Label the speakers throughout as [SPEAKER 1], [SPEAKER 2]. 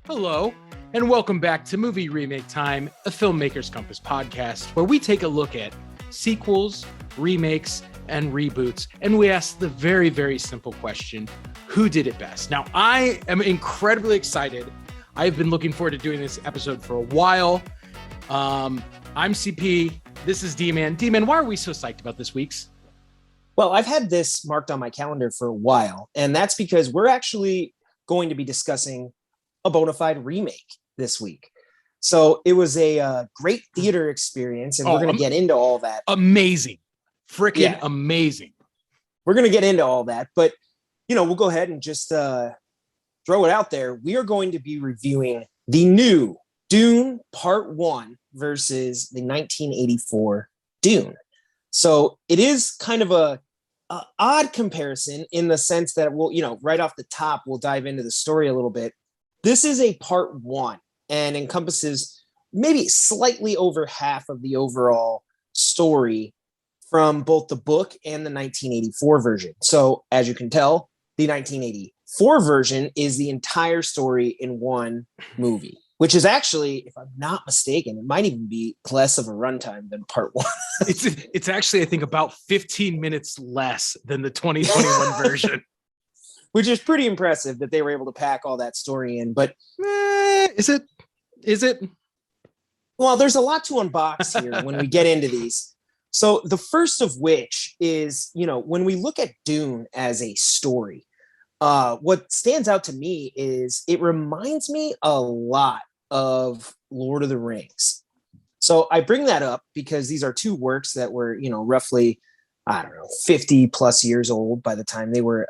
[SPEAKER 1] Hello, and welcome back to Movie Remake Time, a Filmmaker's Compass podcast, where we take a look at sequels, remakes, and reboots, and we ask the very, very simple question, who did it best? Now, I am incredibly excited. I've been looking forward to doing this episode for a while. I'm CP. This is D-Man. D-Man, why are we so psyched about this week's?
[SPEAKER 2] Well, I've had this marked on my calendar for a while, and that's because we're actually going to be discussing a bona fide remake this week. So it was a great theater experience, and we're going to get into all that.
[SPEAKER 1] Amazing. Freaking amazing.
[SPEAKER 2] We're going to get into all that, but, we'll go ahead and just throw it out there. We are going to be reviewing the new Dune Part 1 versus the 1984 Dune. So it is kind of a odd comparison in the sense that we'll, right off the top, we'll dive into the story a little bit. This is a part 1 and encompasses maybe slightly over half of the overall story from both the book and the 1984 version. So as you can tell, the 1984 version is the entire story in one movie, which is actually, if I'm not mistaken, it might even be less of a runtime than part 1.
[SPEAKER 1] It's actually, I think, about 15 minutes less than the 2021 version.
[SPEAKER 2] Which is pretty impressive that they were able to pack all that story in. But
[SPEAKER 1] is it?
[SPEAKER 2] Well, there's a lot to unbox here when we get into these. So the first of which is, when we look at Dune as a story, what stands out to me is it reminds me a lot of Lord of the Rings. So I bring that up because these are two works that were, roughly, 50 plus years old by the time they were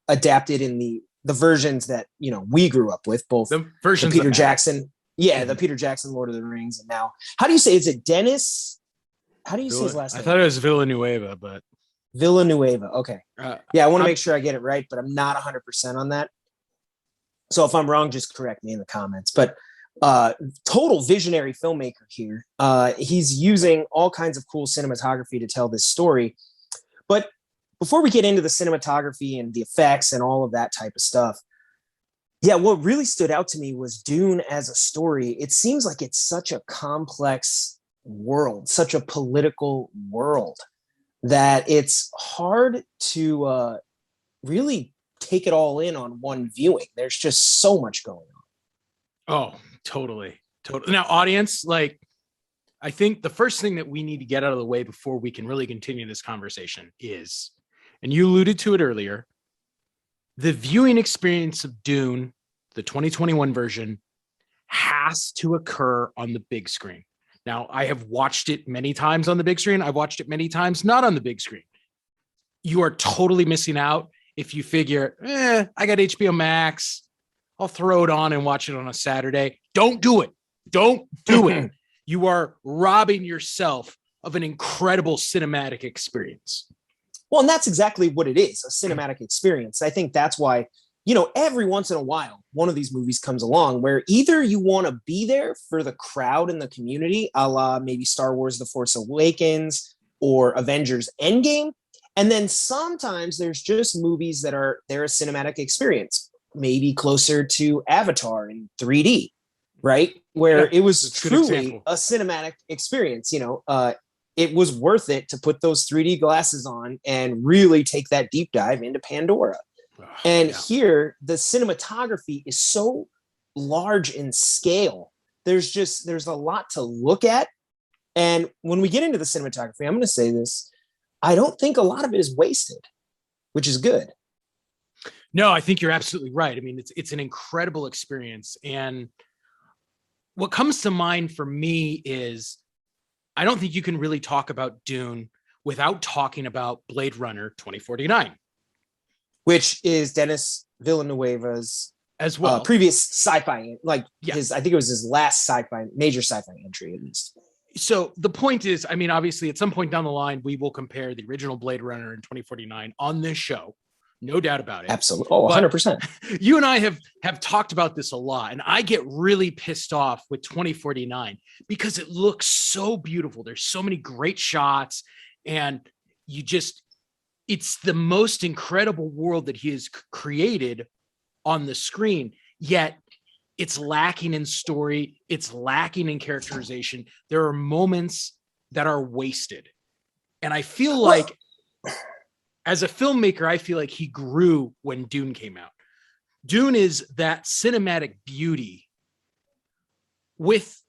[SPEAKER 2] adapted in the versions that, we grew up with, both
[SPEAKER 1] the versions
[SPEAKER 2] the Peter Jackson. Yeah, the Peter Jackson Lord of the Rings. And now, how do you say, is it Dennis? How do you say his last name?
[SPEAKER 1] I thought it was Villanueva, but.
[SPEAKER 2] Villanueva. Okay. I want to make sure I get it right, but I'm not 100% on that. So if I'm wrong, just correct me in the comments. But total visionary filmmaker here. He's using all kinds of cool cinematography to tell this story. But before we get into the cinematography and the effects and all of that type of stuff, what really stood out to me was Dune as a story. It seems like it's such a complex world, such a political world, that it's hard to really take it all in on one viewing. There's just so much going on.
[SPEAKER 1] Oh, totally. Now, audience, I think the first thing that we need to get out of the way before we can really continue this conversation is, and you alluded to it earlier, the viewing experience of Dune, the 2021 version, has to occur on the big screen. Now, I have watched it many times on the big screen. I've watched it many times not on the big screen. You are totally missing out if you figure, I got HBO Max, I'll throw it on and watch it on a Saturday. Don't do it. Don't do it. You are robbing yourself of an incredible cinematic experience.
[SPEAKER 2] Well, and that's exactly what it is, a cinematic experience. I think that's why, every once in a while, one of these movies comes along where either you want to be there for the crowd and the community, a la maybe Star Wars The Force Awakens or Avengers Endgame. And then sometimes there's just movies that they're a cinematic experience, maybe closer to Avatar in 3D. Right? Where it was truly a cinematic experience. It was worth it to put those 3D glasses on and really take that deep dive into Pandora. Here, the cinematography is so large in scale. There's a lot to look at. And when we get into the cinematography, I'm going to say this, I don't think a lot of it is wasted, which is good.
[SPEAKER 1] No, I think you're absolutely right. I mean, it's an incredible experience. And what comes to mind for me is I don't think you can really talk about Dune without talking about Blade Runner 2049.
[SPEAKER 2] Which is Denis Villeneuve's
[SPEAKER 1] as well
[SPEAKER 2] previous sci-fi, I think it was his last major sci-fi entry at least.
[SPEAKER 1] So the point is, I mean, obviously at some point down the line, we will compare the original Blade Runner and 2049 on this show. No doubt about it.
[SPEAKER 2] Absolutely. Oh, 100%.
[SPEAKER 1] You and I have talked about this a lot, and I get really pissed off with 2049 because it looks so beautiful. There's so many great shots, and it's the most incredible world that he has created on the screen. Yet it's lacking in story. It's lacking in characterization. There are moments that are wasted. And I feel like as a filmmaker, I feel like he grew when Dune came out. Dune is that cinematic beauty with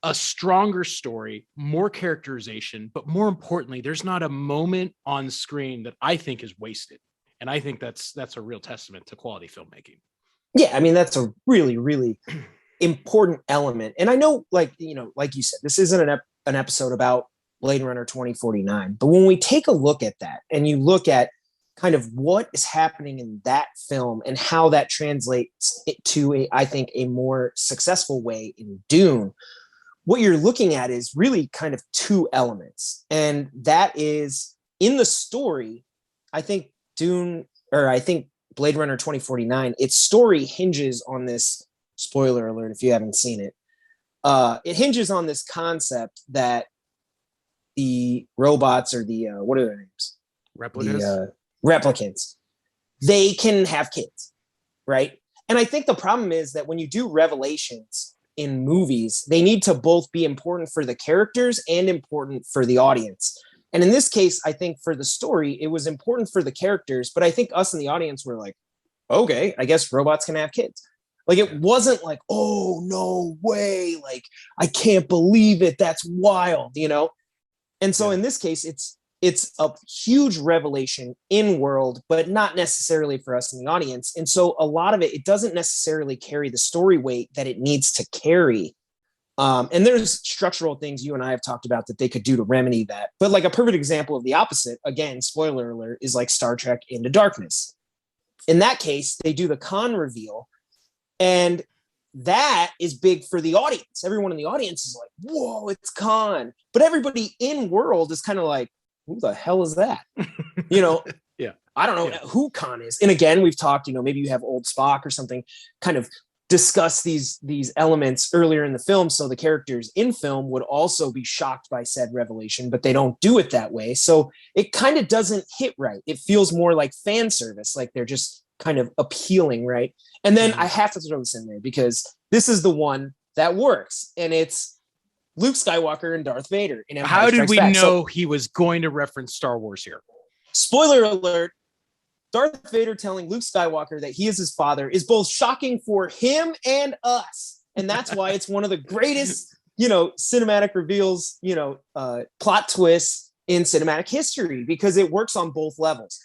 [SPEAKER 1] a stronger story, more characterization, but more importantly, there's not a moment on screen that I think is wasted. And I think that's a real testament to quality filmmaking.
[SPEAKER 2] Yeah, I mean, that's a really, really important element. And I know, like, you know, like you said, this isn't an episode about Blade Runner 2049. But when we take a look at that and you look at kind of what is happening in that film and how that translates to I think, a more successful way in Dune, what you're looking at is really kind of two elements. And that is in the story, I think Blade Runner 2049, its story hinges on this, spoiler alert if you haven't seen it, it hinges on this concept that the robots or the, what are their names? Replicants, they can have kids, right? And I think the problem is that when you do revelations in movies, they need to both be important for the characters and important for the audience. And in this case, I think for the story, it was important for the characters, but I think us in the audience were like, okay, I guess robots can have kids. Like, it wasn't like, oh, no way. Like, I can't believe it. That's wild, you know? And so in this case, it's a huge revelation in world, but not necessarily for us in the audience. And so a lot of it doesn't necessarily carry the story weight that it needs to carry. And there's structural things you and I have talked about that they could do to remedy that. But like a perfect example of the opposite, again, spoiler alert, is like Star Trek Into Darkness. In that case, they do the Khan reveal, and that is big for the audience. Everyone in the audience is like, whoa, it's Khan. But everybody in world is kind of like, who the hell is that? You know, I don't know who Khan is. And again, we've talked, you know, maybe you have old Spock or something kind of discuss these elements earlier in the film, so the characters in film would also be shocked by said revelation, but they don't do it that way. So it kind of doesn't hit right. It feels more like fan service, like they're just kind of appealing, right? And then I have to throw this in there because this is the one that works, and it's Luke Skywalker and Darth Vader in Empire
[SPEAKER 1] How did
[SPEAKER 2] Strikes
[SPEAKER 1] we
[SPEAKER 2] Back.
[SPEAKER 1] know he was going to reference Star Wars here?
[SPEAKER 2] Spoiler alert, Darth Vader telling Luke Skywalker that he is his father is both shocking for him and us. And that's why it's one of the greatest, you know, cinematic reveals, you know, plot twists in cinematic history, because it works on both levels.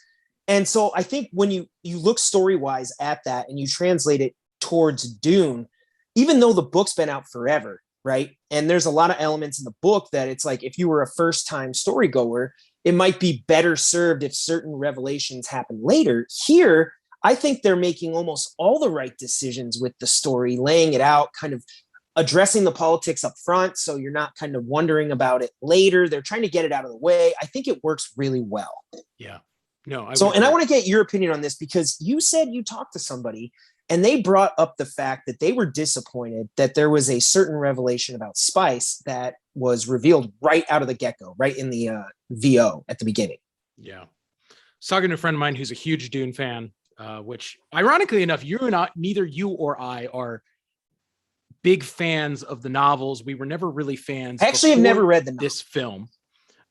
[SPEAKER 2] And so I think when you look story-wise at that and you translate it towards Dune, even though the book's been out forever, right? And there's a lot of elements in the book that it's like, if you were a first-time storygoer, it might be better served if certain revelations happen later. Here, I think they're making almost all the right decisions with the story, laying it out, kind of addressing the politics up front, so you're not kind of wondering about it later. They're trying to get it out of the way. I think it works really well.
[SPEAKER 1] Yeah. No.
[SPEAKER 2] I want to get your opinion on this, because you said you talked to somebody and they brought up the fact that they were disappointed that there was a certain revelation about Spice that was revealed right out of the get-go, right in the VO at the beginning.
[SPEAKER 1] Yeah. I was talking to a friend of mine who's a huge Dune fan, which ironically enough, neither you or I are big fans of the novels. We were never really fans.
[SPEAKER 2] I actually have never read
[SPEAKER 1] this film.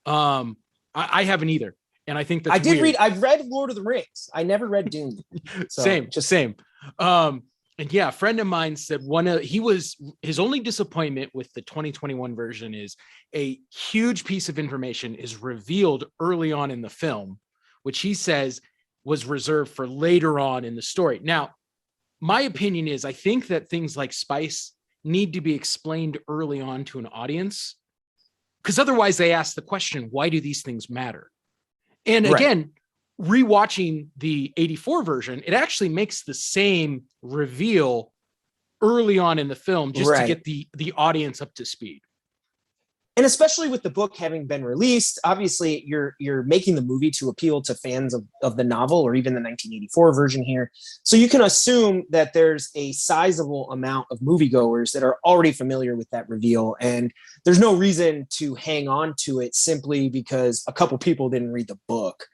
[SPEAKER 1] I haven't either. And I think that's
[SPEAKER 2] weird. I've read Lord of the Rings. I never read Dune. So,
[SPEAKER 1] same. And yeah, a friend of mine said his only disappointment with the 2021 version is a huge piece of information is revealed early on in the film, which he says was reserved for later on in the story. Now, my opinion is I think that things like Spice need to be explained early on to an audience, because otherwise they ask the question, why do these things matter? And again, rewatching the 84 version, it actually makes the same reveal early on in the film just to get the audience up to speed.
[SPEAKER 2] And especially with the book having been released, obviously you're making the movie to appeal to fans of the novel, or even the 1984 version here. So you can assume that there's a sizable amount of moviegoers that are already familiar with that reveal. And there's no reason to hang on to it simply because a couple people didn't read the book,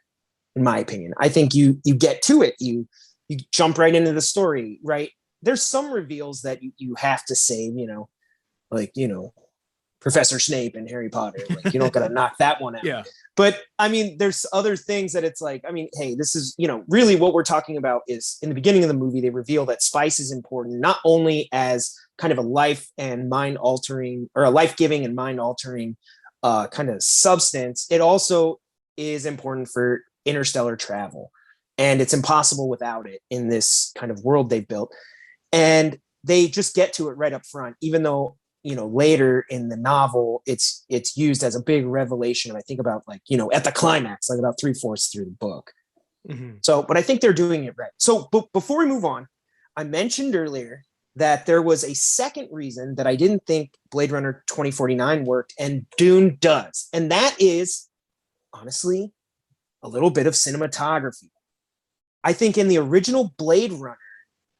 [SPEAKER 2] in my opinion. I think you get to it. You jump right into the story, right? there's some reveals that you have to save, like, Professor Snape and Harry Potter. Like, you don't got to knock that one out.
[SPEAKER 1] Yeah.
[SPEAKER 2] But I mean, there's other things that it's like, I mean, hey, this is, really what we're talking about is in the beginning of the movie, they reveal that spice is important, not only as kind of a life and mind altering, or a life-giving and mind altering kind of substance. It also is important for interstellar travel. And it's impossible without it in this kind of world they've built. And they just get to it right up front, even though, later in the novel, it's used as a big revelation. I think about like, at the climax, like about 3/4 through the book.
[SPEAKER 1] Mm-hmm.
[SPEAKER 2] So, but I think they're doing it right. So before we move on, I mentioned earlier that there was a second reason that I didn't think Blade Runner 2049 worked, and Dune does. And that is, honestly, a little bit of cinematography. I think in the original Blade Runner,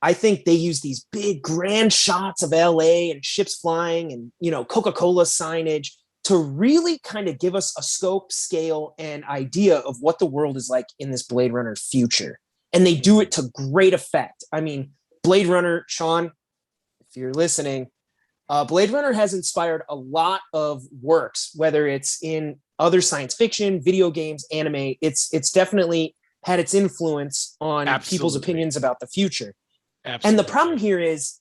[SPEAKER 2] I think they use these big grand shots of LA and ships flying and, Coca-Cola signage to really kind of give us a scope, scale, and idea of what the world is like in this Blade Runner future. And they do it to great effect. I mean, Blade Runner, Sean, if you're listening, Blade Runner has inspired a lot of works, whether it's in other science fiction, video games, anime. It's definitely had its influence on people's opinions about the future.
[SPEAKER 1] Absolutely.
[SPEAKER 2] And the problem here is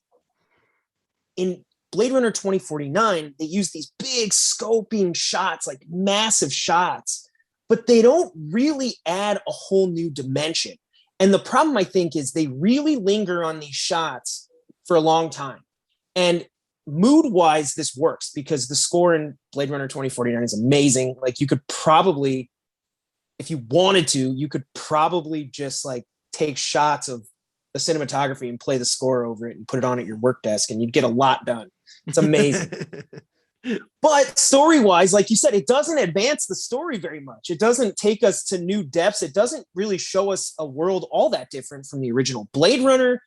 [SPEAKER 2] in Blade Runner 2049, they use these big scoping shots, like massive shots, but they don't really add a whole new dimension. And the problem, I think, is they really linger on these shots for a long time. And mood-wise, this works because the score in Blade Runner 2049 is amazing. Like, you could probably, if you wanted to, you could probably just like take shots of the cinematography and play the score over it and put it on at your work desk, and you'd get a lot done. It's amazing. But story-wise, like you said, it doesn't advance the story very much. It doesn't take us to new depths. It doesn't really show us a world all that different from the original Blade Runner.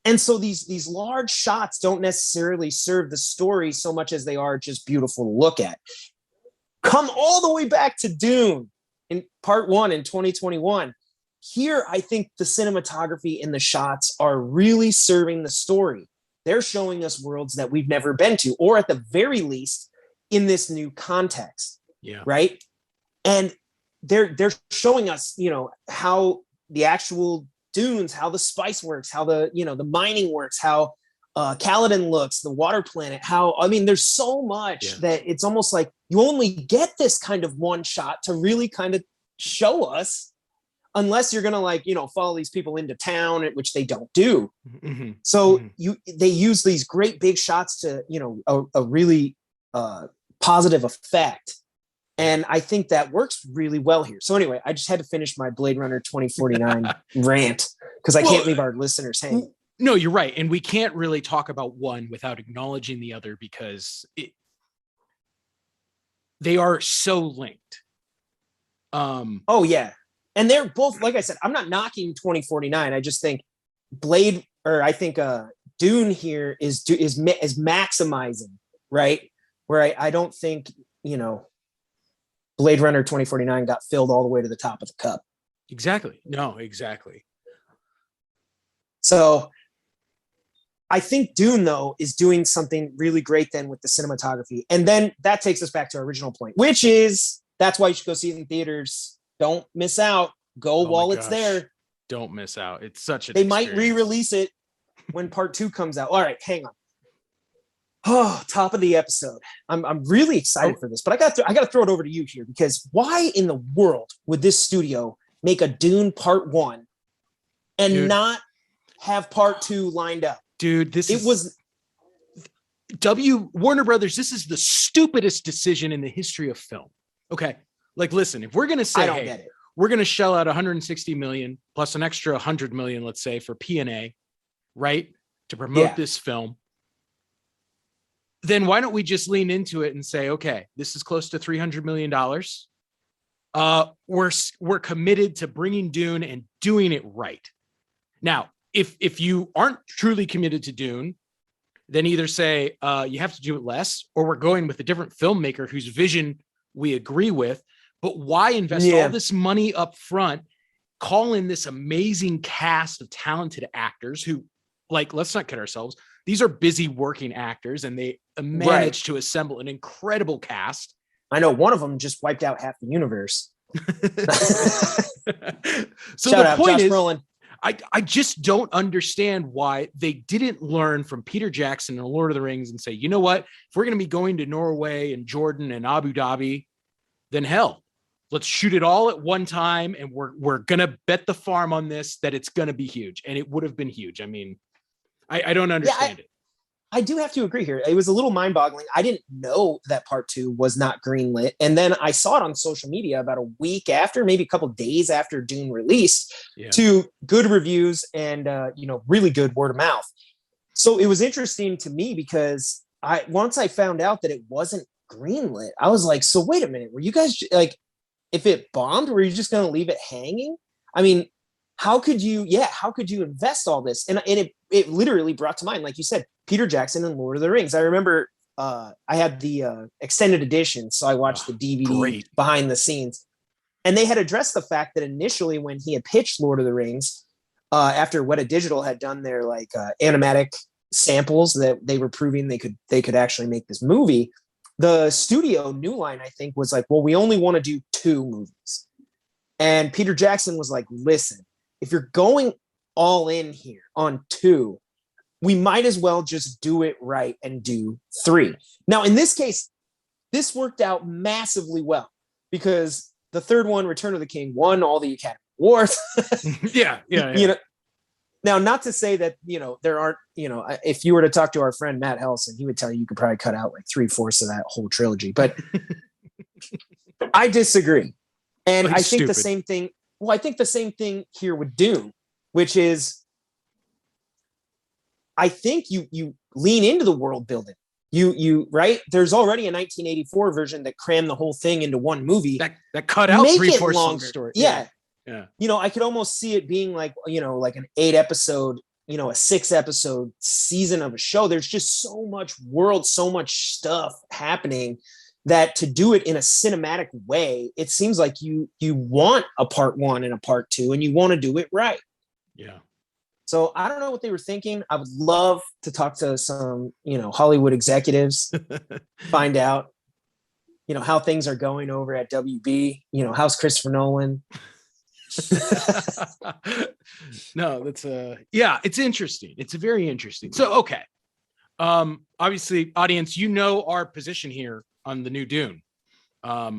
[SPEAKER 2] And so these large shots don't necessarily serve the story so much as they are just beautiful to look at. Come all the way back to Dune in part 1 in 2021. Here, I think the cinematography and the shots are really serving the story. They're showing us worlds that we've never been to, or at the very least, in this new context.
[SPEAKER 1] Yeah. Right.
[SPEAKER 2] And they're showing us, how the actual dunes, how the spice works, how the mining works, how Caladan looks, the water planet, there's so much that it's almost like you only get this kind of one shot to really kind of show us, unless you're going to follow these people into town, which they don't do. Mm-hmm. So they use these great big shots to, a really positive effect. And I think that works really well here. So anyway, I just had to finish my Blade Runner 2049 rant because I can't leave our listeners hanging.
[SPEAKER 1] No, you're right. And we can't really talk about one without acknowledging the other because they are so linked.
[SPEAKER 2] Oh, yeah. And they're both, like I said, I'm not knocking 2049. I just think Dune here is maximizing, right? Where I don't think, Blade Runner 2049 got filled all the way to the top of the cup.
[SPEAKER 1] Exactly. No, exactly.
[SPEAKER 2] So I think Dune, though, is doing something really great then with the cinematography. And then that takes us back to our original point, which is that's why you should go see it in theaters. Don't miss out. Go while it's there.
[SPEAKER 1] Don't miss out. It's such an
[SPEAKER 2] They might re-release it when part 2 comes out. All right, hang on. Oh, top of the episode. I'm really excited for this, but I got to throw it over to you here because why in the world would this studio make a Dune part 1 and not have part 2 lined up?
[SPEAKER 1] Dude, Warner Brothers, this is the stupidest decision in the history of film. Okay. Like, listen, if we're going to say, get it. We're going to shell out 160 million plus an extra 100 million, let's say, for P&A, right? To promote this film. Then why don't we just lean into it and say, okay, this is close to $300 million. We're committed to bringing Dune and doing it right. Now, if you aren't truly committed to Dune, then either say you have to do it less, or we're going with a different filmmaker whose vision we agree with. But why invest all this money up front, call in this amazing cast of talented actors who, like, let's not kid ourselves. These are busy working actors, and they managed to assemble an incredible cast.
[SPEAKER 2] I know one of them just wiped out half the universe.
[SPEAKER 1] So
[SPEAKER 2] Shout
[SPEAKER 1] the
[SPEAKER 2] out,
[SPEAKER 1] point
[SPEAKER 2] Josh
[SPEAKER 1] is,
[SPEAKER 2] Brolin.
[SPEAKER 1] I just don't understand why they didn't learn from Peter Jackson and Lord of the Rings and say, you know what, if we're going to be going to Norway and Jordan and Abu Dhabi, then hell, let's shoot it all at one time. And we're going to bet the farm on this, that it's going to be huge. And it would have been huge. I mean, I don't understand it.
[SPEAKER 2] I do have to agree here. It was a little mind-boggling. I didn't know that part 2 was not greenlit. And then I saw it on social media about a week after, maybe a couple of days after Dune released, to good reviews and really good word of mouth. So it was interesting to me because once I found out that it wasn't greenlit, I was like, so wait a minute, were you guys like, if it bombed, were you just going to leave it hanging? I mean, how could you invest all this? And it literally brought to mind, like you said, Peter Jackson and Lord of the Rings. I remember I had the extended edition, so I watched the DVD behind the scenes. And they had addressed the fact that initially when he had pitched Lord of the Rings, after Weta Digital had done their like animatic samples that they were proving they could actually make this movie, the studio New Line, I think, was like, well, we only want to do 2 movies. And Peter Jackson was like, listen, if you're going all in here on 2, we might as well just do it right and do 3. Now, in this case, this worked out massively well because the third one, Return of the King, won all the Academy Awards.
[SPEAKER 1] Yeah.
[SPEAKER 2] You know, now, not to say that, there aren't, if you were to talk to our friend Matt Helson, he would tell you could probably cut out like 3/4 of that whole trilogy. But I disagree. And I think the same thing. Well, I think the same thing here with Dune, which is, I think you lean into the world building. You right. There's already a 1984 version that crammed the whole thing into one movie.
[SPEAKER 1] That cut out 3/4 of the story.
[SPEAKER 2] Yeah. I could almost see it being like like an 8-episode, a 6-episode season of a show. There's just so much world, so much stuff happening that to do it in a cinematic way, it seems like you want a part 1 and a part 2, and you want to do it right.
[SPEAKER 1] Yeah.
[SPEAKER 2] So I don't know what they were thinking. I would love to talk to some, Hollywood executives, find out, how things are going over at WB. How's Christopher Nolan?
[SPEAKER 1] No, that's it's interesting. It's very interesting. So, okay. Obviously, audience, our position here on the new Dune.
[SPEAKER 2] I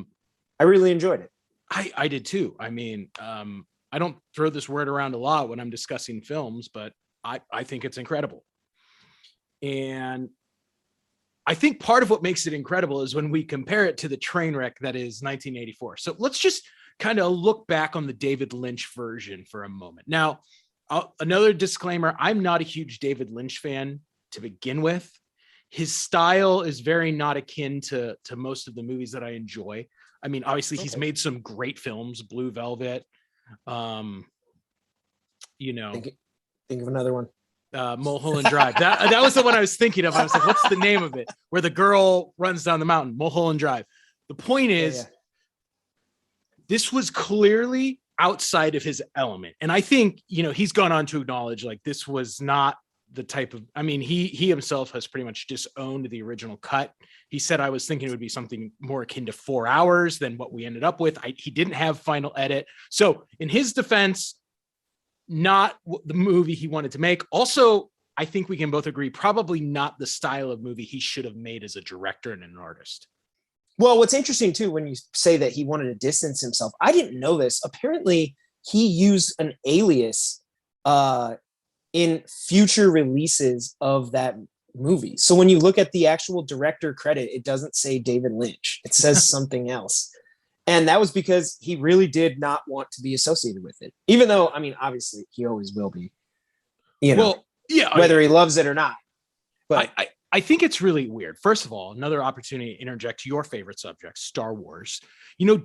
[SPEAKER 2] really enjoyed it.
[SPEAKER 1] I did too. I mean, I don't throw this word around a lot when I'm discussing films, but I think it's incredible. And I think part of what makes it incredible is when we compare it to the train wreck that is 1984. So let's just kind of look back on the David Lynch version for a moment. Now, another disclaimer, I'm not a huge David Lynch fan to begin with. His style is very not akin to most of the movies that I enjoy. I mean, obviously he's made some great films, Blue Velvet, think
[SPEAKER 2] of another one.
[SPEAKER 1] Mulholland Drive. That was the one I was thinking of. I was like, what's the name of it? Where the girl runs down the mountain, Mulholland Drive. The point is, this was clearly outside of his element. And I think, he's gone on to acknowledge like this was not the type of, I mean, he himself has pretty much disowned the original cut. He said, I was thinking it would be something more akin to 4 hours than what we ended up with. He didn't have final edit. So in his defense, not the movie he wanted to make. Also, I think we can both agree, probably not the style of movie he should have made as a director and an artist.
[SPEAKER 2] Well, what's interesting too, when you say that he wanted to distance himself, I didn't know this. Apparently he used an alias in future releases of that movie. So when you look at the actual director credit, it doesn't say David Lynch. It says something else. And that was because he really did not want to be associated with it. Even though, I mean, obviously he always will be, whether he loves it or not. But
[SPEAKER 1] I think it's really weird. First of all, another opportunity to interject your favorite subject, Star Wars.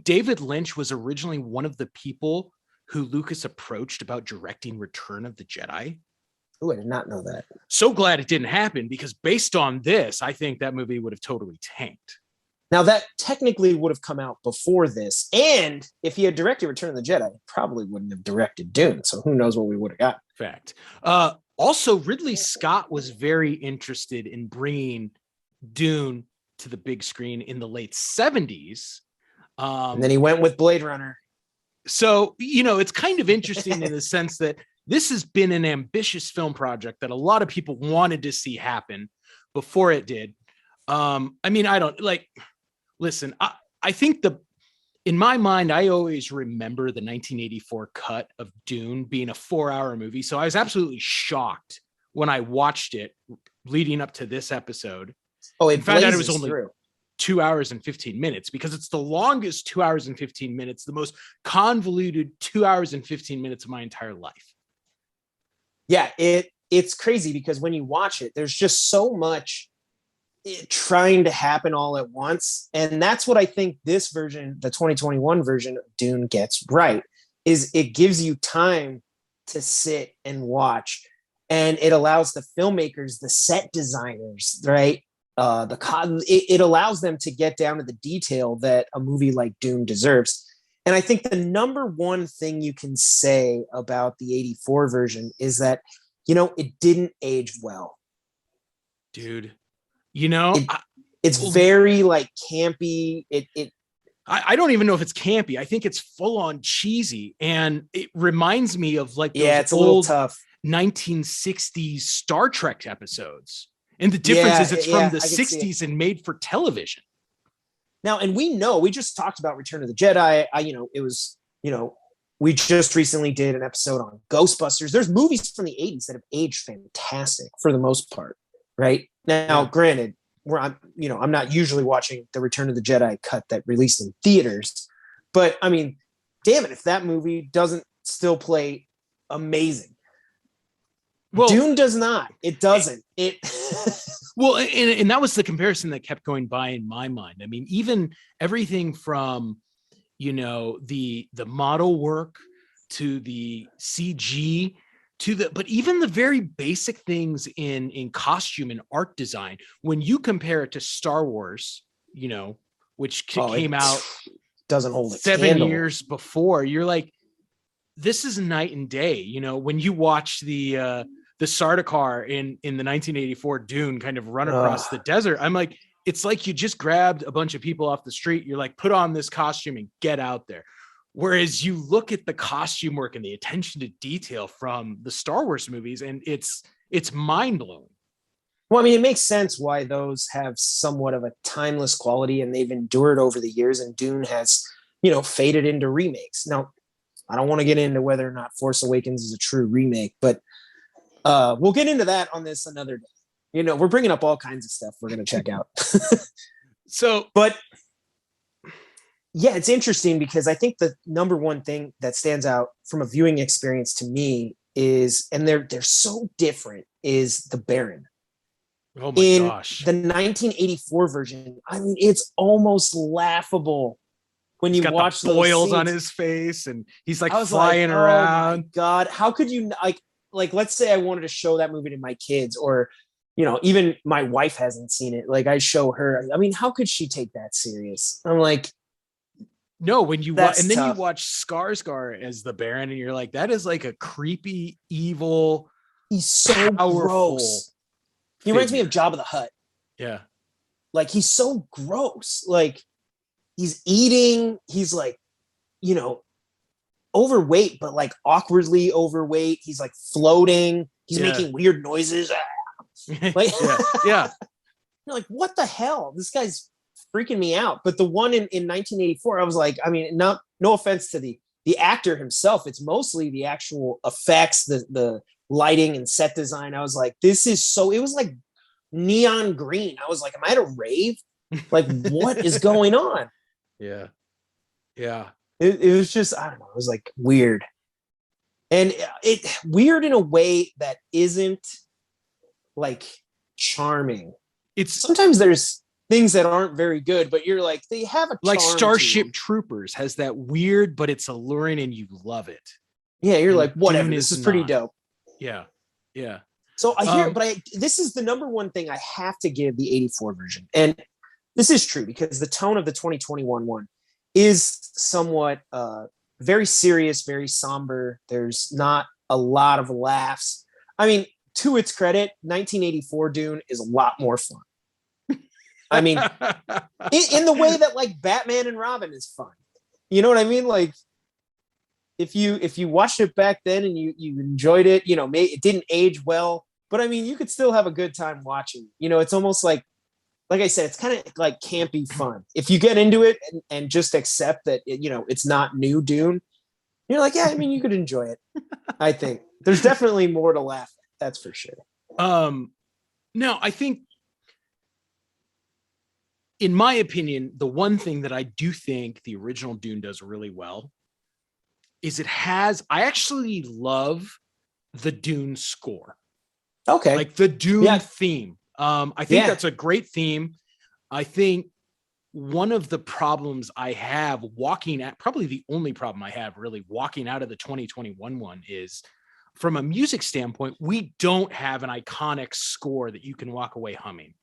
[SPEAKER 1] David Lynch was originally one of the people who Lucas approached about directing Return of the Jedi.
[SPEAKER 2] Oh, I did not know that.
[SPEAKER 1] So glad it didn't happen, because based on this, I think that movie would have totally tanked.
[SPEAKER 2] Now, that technically would have come out before this. And if he had directed Return of the Jedi, he probably wouldn't have directed Dune. So who knows what we would have got.
[SPEAKER 1] Fact. Also, Ridley Scott was very interested in bringing Dune to the big screen in the late 70s.
[SPEAKER 2] And then he went with Blade Runner.
[SPEAKER 1] So, it's kind of interesting in the sense that this has been an ambitious film project that a lot of people wanted to see happen before it did. I don't listen, I think in my mind, I always remember the 1984 cut of Dune being a 4-hour movie. So I was absolutely shocked when I watched it leading up to this episode.
[SPEAKER 2] Oh, it
[SPEAKER 1] found out it was only
[SPEAKER 2] through.
[SPEAKER 1] 2 hours and 15 minutes because it's the longest 2 hours and 15 minutes, the most convoluted 2 hours and 15 minutes of my entire life.
[SPEAKER 2] Yeah, it's crazy because when you watch it, there's just so much trying to happen all at once. And that's what I think this version, the 2021 version of Dune, gets right, is it gives you time to sit and watch. And it allows the filmmakers, the set designers, right? It allows them to get down to the detail that a movie like Dune deserves. And I think the number one thing you can say about the 84 version is that, it didn't age well.
[SPEAKER 1] Dude,
[SPEAKER 2] it's very campy.
[SPEAKER 1] I don't even know if it's campy. I think it's full on cheesy. And it reminds me of
[SPEAKER 2] it's
[SPEAKER 1] old
[SPEAKER 2] a little tough
[SPEAKER 1] 1960s Star Trek episodes. And the difference is it's from the 60s and made for television.
[SPEAKER 2] Now, and we just talked about Return of the Jedi. We just recently did an episode on Ghostbusters. There's movies from the 80s that have aged fantastic for the most part, right? Now, granted, I'm not usually watching the Return of the Jedi cut that released in theaters, but I mean, damn it, if that movie doesn't still play amazing. Well, Dune does not. It doesn't.
[SPEAKER 1] Well, and that was the comparison that kept going by in my mind. I mean, even everything from, the model work to the CG but even the very basic things in costume and art design, when you compare it to Star Wars, which came out
[SPEAKER 2] doesn't hold
[SPEAKER 1] 7 years before, you're like, this is night and day. When you watch the Sardaukar in the 1984 Dune kind of run across the desert, I'm like, it's like you just grabbed a bunch of people off the street. You're like, put on this costume and get out there. Whereas you look at the costume work and the attention to detail from the Star Wars movies, and it's mind blowing.
[SPEAKER 2] Well, I mean, it makes sense why those have somewhat of a timeless quality and they've endured over the years, and Dune has, faded into remakes. Now, I don't want to get into whether or not Force Awakens is a true remake, but we'll get into that on this another day. We're bringing up all kinds of stuff we're going to check out. But yeah, it's interesting because I think the number one thing that stands out from a viewing experience to me is, and they're so different, is the Baron.
[SPEAKER 1] Oh my gosh.
[SPEAKER 2] The 1984 version, I mean, it's almost laughable when you watch
[SPEAKER 1] the boils on his face and he's flying around. Oh my
[SPEAKER 2] God, how could you like let's say I wanted to show that movie to my kids, or even my wife hasn't seen it. Like I show her, I mean, how could she take that serious? I'm like,
[SPEAKER 1] no, when you watch, and then you watch Skarsgård as the Baron, and you're like, that is like a creepy, evil.
[SPEAKER 2] He's so gross. He reminds me of Jabba the Hutt.
[SPEAKER 1] Yeah,
[SPEAKER 2] like he's so gross. Like he's eating. He's overweight, but awkwardly overweight. He's floating. He's making weird noises.
[SPEAKER 1] Like, yeah.
[SPEAKER 2] You're like, what the hell? This guy's freaking me out. But the one in 1984, I was like, I mean, no offense to the actor himself, it's mostly the actual effects, the lighting and set design. I was like, this is so, it was like neon green. I was like, am I at a rave? Like, what is going on?
[SPEAKER 1] Yeah.
[SPEAKER 2] It was just, I don't know, it was weird. And it weird in a way that isn't charming. It's sometimes there's things that aren't very good, but you're like, they have a charm
[SPEAKER 1] Starship Troopers has that weird, but it's alluring and you love it.
[SPEAKER 2] Yeah, you're like, whatever. This is pretty dope.
[SPEAKER 1] Yeah.
[SPEAKER 2] So I hear, but this is the number one thing I have to give the 84 version, and this is true because the tone of the 2021 one is somewhat very serious, very somber. There's not a lot of laughs. I mean, to its credit, 1984 Dune is a lot more fun. I mean, in the way that like Batman and Robin is fun. You know what I mean? Like if you watched it back then and you enjoyed it, you know, it didn't age well, but I mean, you could still have a good time watching. You know, it's almost like I said, it's kind of like campy fun. If you get into it and just accept that, you know, it's not new Dune, you're like, yeah, I mean, you could enjoy it. I think there's definitely more to laugh at. That's for sure.
[SPEAKER 1] No, I think, in my opinion, the one thing that I do think the original Dune does really well is I actually love the Dune score.
[SPEAKER 2] Okay.
[SPEAKER 1] Like the Dune theme. I think that's a great theme. I think one of the problems I have probably the only problem I have really walking out of the 2021 one is, from a music standpoint, we don't have an iconic score that you can walk away humming.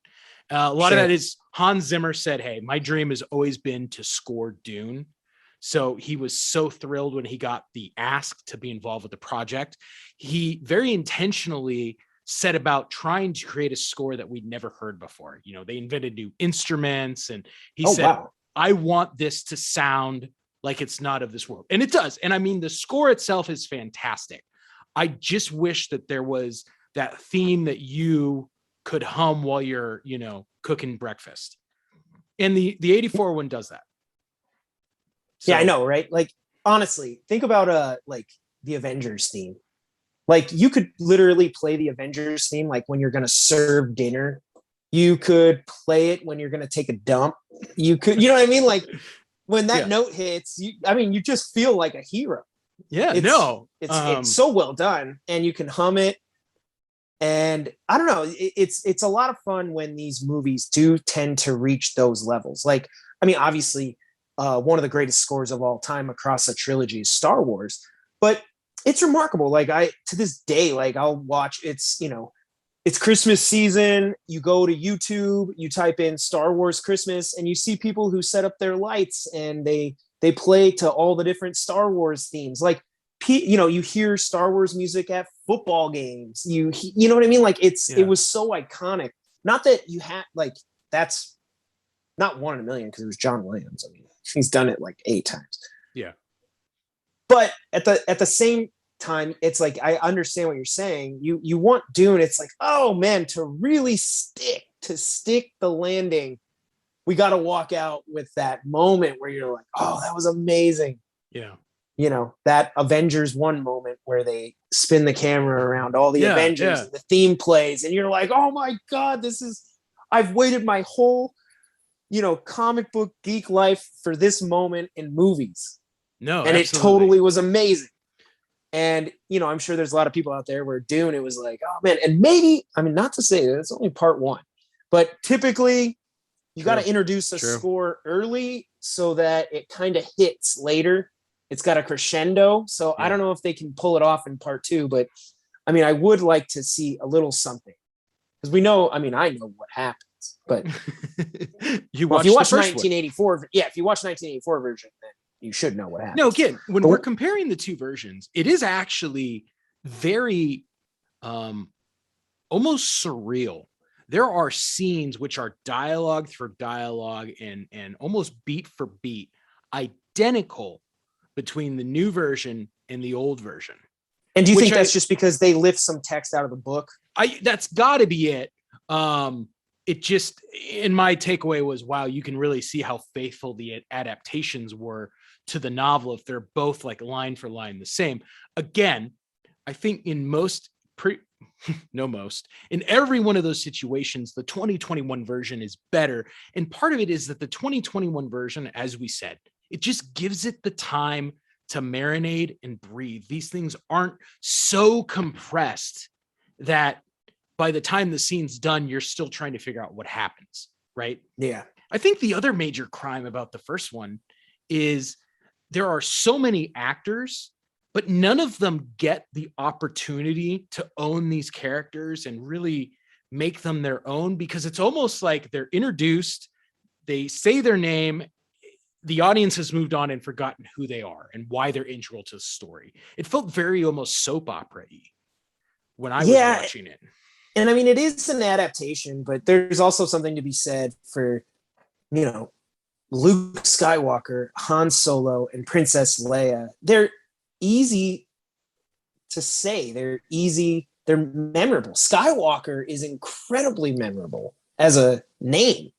[SPEAKER 1] A lot of that is Hans Zimmer said, hey, my dream has always been to score Dune. So he was so thrilled when he got the ask to be involved with the project. He very intentionally set about trying to create a score that we'd never heard before. You know, they invented new instruments, and he said, wow, I want this to sound like it's not of this world. And it does. And I mean, the score itself is fantastic. I just wish that there was that theme that you could hum while you're, you know, cooking breakfast. And the 84 one does that. So,
[SPEAKER 2] yeah, I know, right? Like, honestly, think about like the Avengers theme. Like, you could literally play the Avengers theme like when you're going to serve dinner. You could play it when you're going to take a dump. You could, you know what I mean? Like, when that note hits, you just feel like a hero.
[SPEAKER 1] Yeah,
[SPEAKER 2] it's so well done, and you can hum it. And I don't know, it's a lot of fun when these movies do tend to reach those levels. Like, I mean, obviously, one of the greatest scores of all time across a trilogy is Star Wars, but it's remarkable. Like, to this day, like, I'll watch, it's Christmas season. You go to YouTube, you type in Star Wars Christmas, and you see people who set up their lights and they play to all the different Star Wars themes. Like, you hear Star Wars music at football games. You know what I mean? Like, it was so iconic. Not that you had, like, that's not one in a million, because it was John Williams. I mean, he's done it like 8 times.
[SPEAKER 1] Yeah.
[SPEAKER 2] But at the same time, it's like, I understand what you're saying. You want Dune. It's like, oh man, to really stick the landing, we got to walk out with that moment where you're like, oh, that was amazing.
[SPEAKER 1] Yeah.
[SPEAKER 2] You know, that Avengers 1 moment where they spin the camera around all the Avengers and the theme plays, and you're like, oh my God, I've waited my whole, comic book geek life for this moment in movies.
[SPEAKER 1] No,
[SPEAKER 2] and
[SPEAKER 1] absolutely.
[SPEAKER 2] It totally was amazing. And, I'm sure there's a lot of people out there where Dune, it was like, oh man, and maybe, I mean, not to say that it's only part 1, but typically you got to introduce a score early so that it kind of hits later. It's got a crescendo. So I don't know if they can pull it off in part 2, but I mean, I would like to see a little something, because I know what happens, but if you watch 1984, if you watch 1984 version, then you should know what happens.
[SPEAKER 1] No, again, when we're comparing the two versions, it is actually very almost surreal. There are scenes which are dialogue for dialogue and almost beat for beat identical between the new version and the old version.
[SPEAKER 2] And do you think that's just because they lift some text out of the book?
[SPEAKER 1] That's got to be it. It just, in my takeaway was, wow, you can really see how faithful the adaptations were to the novel if they're both like line for line the same. Again, I think in in every one of those situations, the 2021 version is better. And part of it is that the 2021 version, as we said, it just gives it the time to marinate and breathe. These things aren't so compressed that by the time the scene's done, you're still trying to figure out what happens, right?
[SPEAKER 2] Yeah.
[SPEAKER 1] I think the other major crime about the first one is there are so many actors, but none of them get the opportunity to own these characters and really make them their own, because it's almost like they're introduced, they say their name, the audience has moved on and forgotten who they are and why they're integral to the story. It felt very almost soap opera-y. when I was
[SPEAKER 2] Yeah,
[SPEAKER 1] watching it.
[SPEAKER 2] and I mean it is an adaptation, but there's also something to be said for, you know, Luke Skywalker, Han Solo, and Princess Leia. They're easy to say. They're easy. They're memorable. Skywalker is incredibly memorable as a name,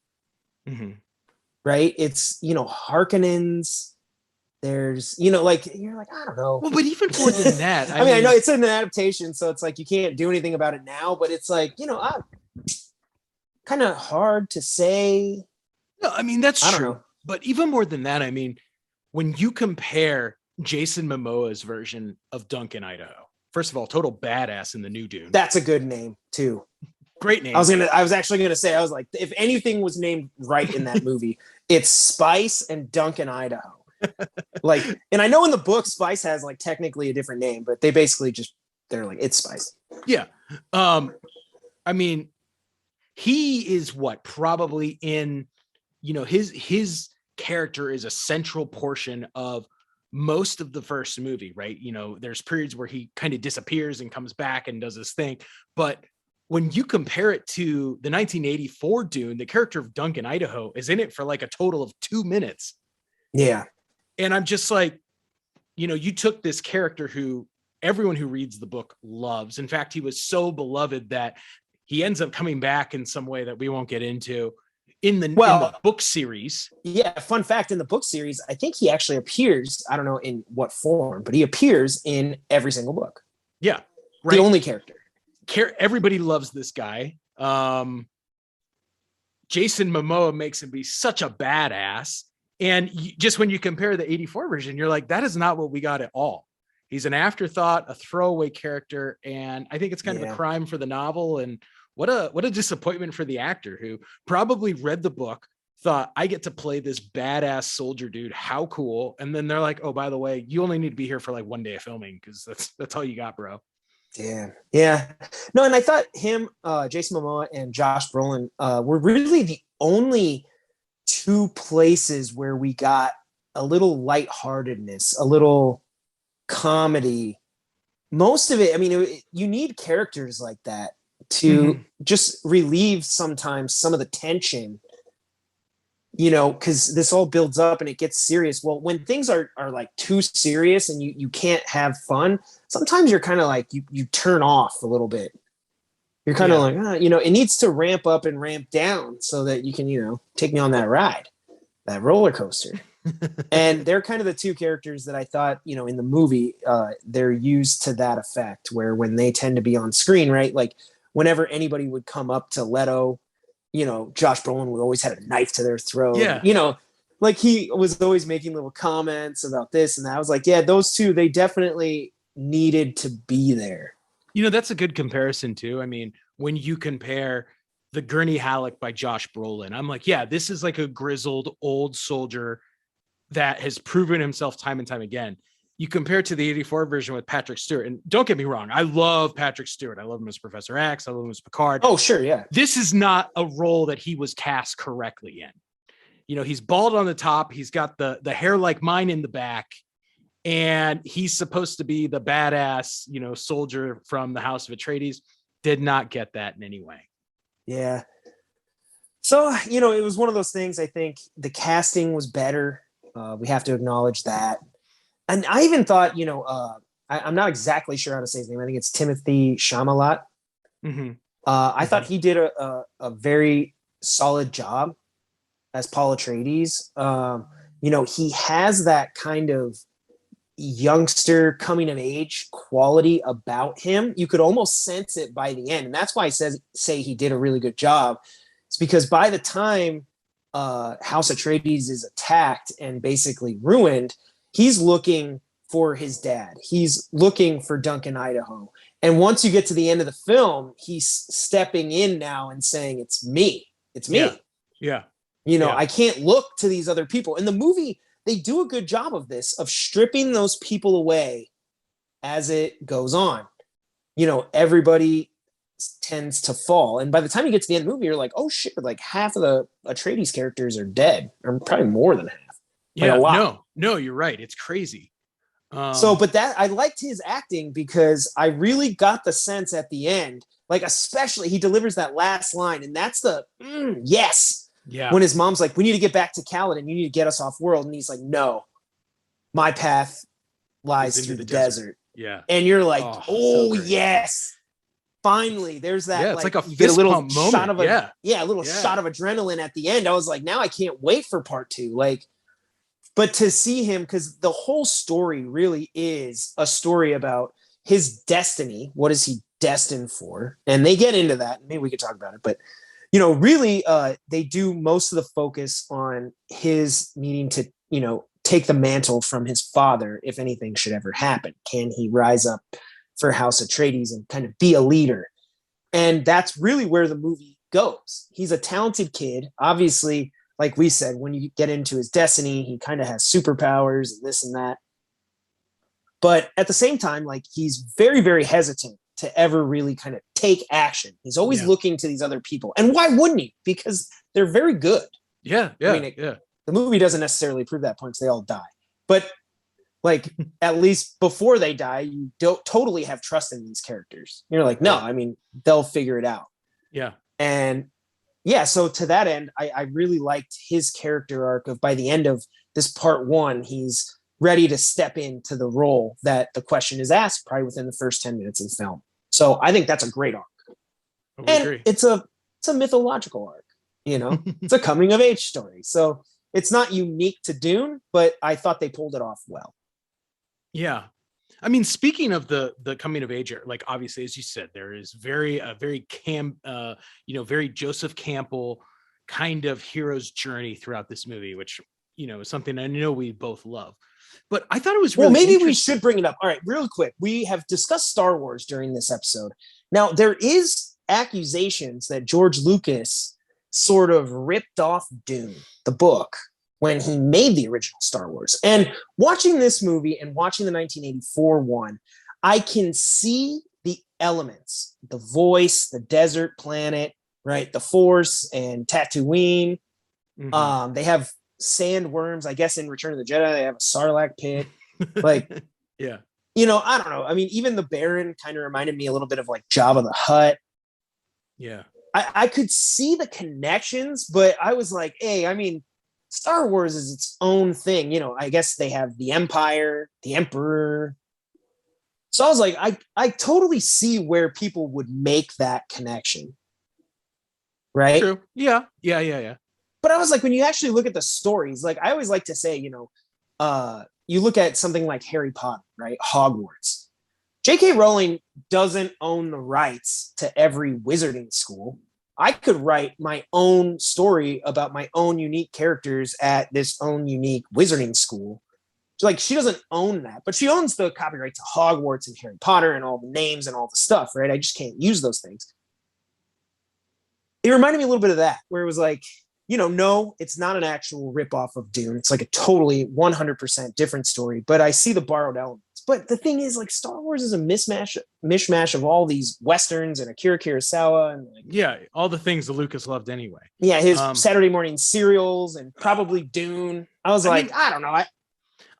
[SPEAKER 2] right? It's, you know, Harkonnens. There's, you know, like, you're like, I don't know.
[SPEAKER 1] Well, but even more than that,
[SPEAKER 2] I mean, I know it's an adaptation, so it's like you can't do anything about it now, but it's like, you know, kind of hard to say.
[SPEAKER 1] No, I mean, that's
[SPEAKER 2] I don't
[SPEAKER 1] true.
[SPEAKER 2] know.
[SPEAKER 1] But even more than that, I mean, when you compare Jason Momoa's version of Duncan, Idaho, first of all, total badass in the new Dune.
[SPEAKER 2] That's a good name too.
[SPEAKER 1] Great name.
[SPEAKER 2] I was actually gonna say, I was like, if anything was named right in that movie, it's Spice and Duncan, Idaho. Like, and I know in the book Spice has like technically a different name, but they basically just, they're like, it's Spice.
[SPEAKER 1] Yeah. I mean, he is what probably in, you know, his character is a central portion of most of the first movie, right? You know, there's periods where he kind of disappears and comes back and does his thing. But when you compare it to the 1984 Dune, the character of Duncan, Idaho is in it for like a total of 2 minutes.
[SPEAKER 2] Yeah.
[SPEAKER 1] And I'm just like, you know, you took this character who everyone who reads the book loves. In fact, he was so beloved that he ends up coming back in some way that we won't get into in the book series.
[SPEAKER 2] Yeah, fun fact, in the book series, I think he actually appears, I don't know in what form, but he appears in every single book.
[SPEAKER 1] Yeah. Right.
[SPEAKER 2] The only character.
[SPEAKER 1] Everybody loves this guy. Jason Momoa makes him be such a badass. And just when you compare the 84 version, you're like, that is not what we got at all. He's an afterthought, a throwaway character. And I think it's kind of a crime for the novel. And what a disappointment for the actor who probably read the book, thought, I get to play this badass soldier dude. How cool. And then they're like, oh, by the way, you only need to be here for like 1 day of filming because that's all you got, bro.
[SPEAKER 2] Yeah. No, and I thought him, Jason Momoa and Josh Brolin were really the only two places where we got a little lightheartedness, a little comedy. Most of it, I mean, you need characters like that to just relieve sometimes some of the tension, you know, because this all builds up and it gets serious. Well, when things are like too serious and you can't have fun, sometimes you're kind of like, you turn off a little bit. You're kind of like, you know, it needs to ramp up and ramp down so that you can, you know, take me on that ride, that roller coaster. And they're kind of the two characters that I thought, you know, in the movie, they're used to that effect where when they tend to be on screen, right? Like whenever anybody would come up to Leto, you know, Josh Brolin would always have a knife to their throat.
[SPEAKER 1] Yeah.
[SPEAKER 2] You know, like he was always making little comments about this and that. I was like, yeah, those two, they definitely needed to be there.
[SPEAKER 1] You know, that's a good comparison too. I mean, when you compare the Gurney Halleck by Josh Brolin, I'm like, yeah, this is like a grizzled old soldier that has proven himself time and time again. You compare it to the 84 version with Patrick Stewart, and don't get me wrong, I love Patrick Stewart. I love him as Professor X. I love him as Picard.
[SPEAKER 2] Oh, sure, yeah.
[SPEAKER 1] This is not a role that he was cast correctly in. You know, he's bald on the top. He's got the hair like mine in the back. And he's supposed to be the badass, you know, soldier from the House of Atreides. Did not get that in any way. Yeah.
[SPEAKER 2] So, you know, it was one of those things. I think the casting was better. We have to acknowledge that. And I even thought, you know, I'm not exactly sure how to say his name. I think it's Timothee Chalamet. I thought he did a very solid job as Paul Atreides. You know, he has that kind of youngster coming of age quality about him. You could almost sense it by the end. And that's why I say he did a really good job. It's because by the time House Atreides is attacked and basically ruined, he's looking for his dad. He's looking for Duncan, Idaho. And once you get to the end of the film, he's stepping in now and saying, it's me. It's me.
[SPEAKER 1] Yeah.
[SPEAKER 2] You know, I can't look to these other people. In the movie, they do a good job of this, of stripping those people away as it goes on. You know, everybody tends to fall. And by the time you get to the end of the movie, you're like, oh shit, like half of the Atreides characters are dead, or probably more than half.
[SPEAKER 1] Yeah, like no, you're right. It's crazy.
[SPEAKER 2] So, but that I liked his acting because I really got the sense at the end, like especially he delivers that last line, and that's the yes.
[SPEAKER 1] Yeah.
[SPEAKER 2] When his mom's like, "We need to get back to Kaladin. You need to get us off world," and he's like, "No, my path lies through the desert."
[SPEAKER 1] Yeah.
[SPEAKER 2] And you're like,
[SPEAKER 1] So
[SPEAKER 2] "Oh
[SPEAKER 1] great.
[SPEAKER 2] yes, finally!" There's that.
[SPEAKER 1] Yeah, it's like a
[SPEAKER 2] you get a
[SPEAKER 1] fist
[SPEAKER 2] little
[SPEAKER 1] pump
[SPEAKER 2] shot
[SPEAKER 1] moment.
[SPEAKER 2] of a little
[SPEAKER 1] Yeah.
[SPEAKER 2] shot of adrenaline at the end. I was like, now I can't wait for part 2. Like, but to see him, because the whole story really is a story about his destiny. What is he destined for? And they get into that. Maybe we could talk about it, but really, they do most of the focus on his needing to, take the mantle from his father if anything should ever happen. Can he rise up for House Atreides and kind of be a leader? And that's really where the movie goes. He's a talented kid. Obviously, like we said, when you get into his destiny, he kind of has superpowers and this and that. But at the same time, like he's very, very hesitant to ever really kind of take action. He's always looking to these other people. And why wouldn't he? Because they're very good.
[SPEAKER 1] Yeah.
[SPEAKER 2] The movie doesn't necessarily prove that point because they all die. But like at least before they die, you don't totally have trust in these characters. You're like, no, I mean, they'll figure it out.
[SPEAKER 1] Yeah.
[SPEAKER 2] And yeah, so to that end, I really liked his character arc of by the end of this part 1, he's ready to step into the role that the question is asked probably within the first 10 minutes of the film. So I think that's a great arc.
[SPEAKER 1] Agree.
[SPEAKER 2] It's a mythological arc, it's a coming of age story. So it's not unique to Dune, but I thought they pulled it off well.
[SPEAKER 1] Yeah. I mean, speaking of the coming of age, like obviously, as you said, there is very Joseph Campbell kind of hero's journey throughout this movie, which, is something I know we both love. But I thought it was really
[SPEAKER 2] maybe we should bring it up. All right, real quick. We have discussed Star Wars during this episode. Now, there is accusations that George Lucas sort of ripped off Dune, the book, when he made the original Star Wars. And watching this movie and watching the 1984 one, I can see the elements, the voice, the desert planet, right? The Force and Tatooine. Mm-hmm. They have sandworms. I guess in Return of the Jedi, they have a Sarlacc pit. Like,
[SPEAKER 1] yeah.
[SPEAKER 2] I don't know. I mean, even the Baron kind of reminded me a little bit of like Jabba the Hutt.
[SPEAKER 1] Yeah.
[SPEAKER 2] I could see the connections, but I was like, hey, I mean, Star Wars is its own thing. I guess they have the Empire, the Emperor. So I was like, I totally see where people would make that connection. Right?
[SPEAKER 1] True. Yeah.
[SPEAKER 2] But I was like, when you actually look at the stories, like I always like to say, you look at something like Harry Potter, right? Hogwarts. J.K. Rowling doesn't own the rights to every wizarding school. I could write my own story about my own unique characters at this own unique wizarding school. So like she doesn't own that, but she owns the copyright to Hogwarts and Harry Potter and all the names and all the stuff, right? I just can't use those things. It reminded me a little bit of that, where it was like, no, it's not an actual ripoff of Dune. It's like a totally 100% different story, but I see the borrowed elements. But the thing is, like, Star Wars is a mishmash of all these Westerns and Akira Kurosawa. And
[SPEAKER 1] all the things that Lucas loved anyway.
[SPEAKER 2] Yeah, his Saturday morning serials and probably Dune. I don't know.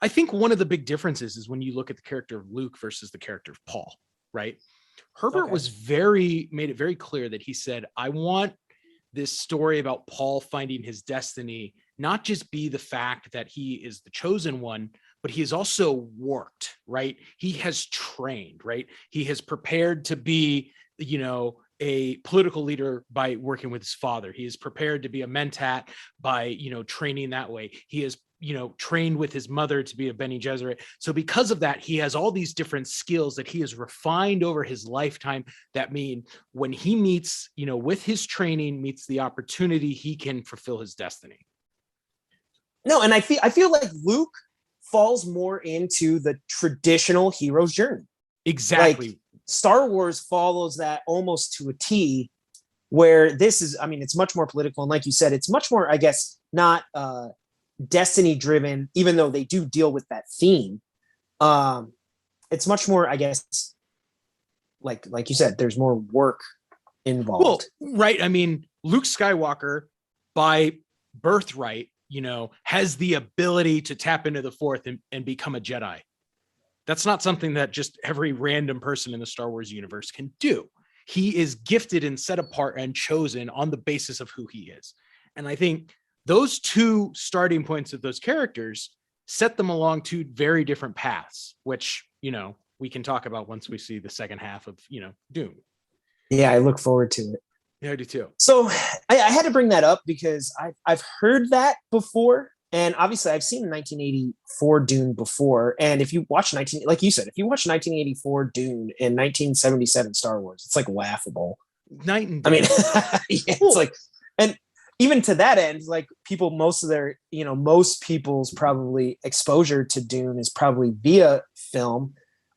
[SPEAKER 1] I think one of the big differences is when you look at the character of Luke versus the character of Paul, right? Herbert made it very clear that he said, I want this story about Paul finding his destiny, not just be the fact that he is the chosen one, but he has also worked, right? He has trained, right? He has prepared to be, a political leader by working with his father. He is prepared to be a mentat by, training that way. He is, trained with his mother to be a Bene Gesserit. So because of that, he has all these different skills that he has refined over his lifetime that mean when he meets, with his training, meets the opportunity, he can fulfill his destiny.
[SPEAKER 2] No, and I feel like Luke falls more into the traditional hero's journey.
[SPEAKER 1] Exactly.
[SPEAKER 2] Like Star Wars follows that almost to a T, where this is, I mean, it's much more political. And like you said, it's much more, I guess, not destiny driven, even though they do deal with that theme. It's much more, I guess, like you said, there's more work involved.
[SPEAKER 1] Well, right. I mean, Luke Skywalker, by birthright, has the ability to tap into the Force and become a Jedi. That's not something that just every random person in the Star Wars universe can do. He is gifted and set apart and chosen on the basis of who he is. And I think those two starting points of those characters set them along two very different paths, which, you know, we can talk about once we see the second half of, you know, Dune.
[SPEAKER 2] Yeah, I look forward to it.
[SPEAKER 1] Yeah, I do too.
[SPEAKER 2] So I had to bring that up because I've heard that before. And obviously I've seen 1984 Dune before. And if you watch like you said, if you watch 1984 Dune and 1977 Star Wars, it's like laughable.
[SPEAKER 1] Night and day.
[SPEAKER 2] I mean, yeah, it's like, and even to that end, like people, most people's probably exposure to Dune is probably via film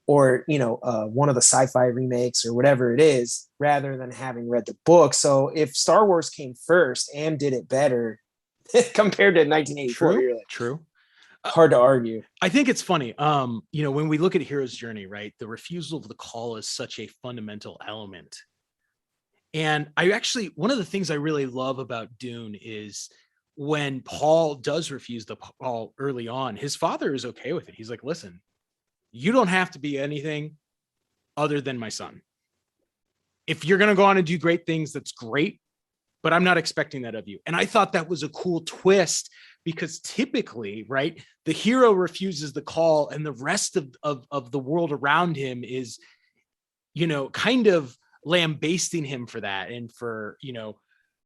[SPEAKER 2] or, one of the sci-fi remakes or whatever it is, rather than having read the book. So if Star Wars came first and did it better compared to 1984,
[SPEAKER 1] True,
[SPEAKER 2] you're like,
[SPEAKER 1] true.
[SPEAKER 2] Hard to argue.
[SPEAKER 1] I think it's funny. When we look at Hero's Journey, right, the refusal of the call is such a fundamental element. And one of the things I really love about Dune is when Paul does refuse the call early on, his father is okay with it. He's like, listen, you don't have to be anything other than my son. If you're going to go on and do great things, that's great, but I'm not expecting that of you. And I thought that was a cool twist because typically, right, the hero refuses the call and the rest of the world around him is, kind of lambasting him for that and for,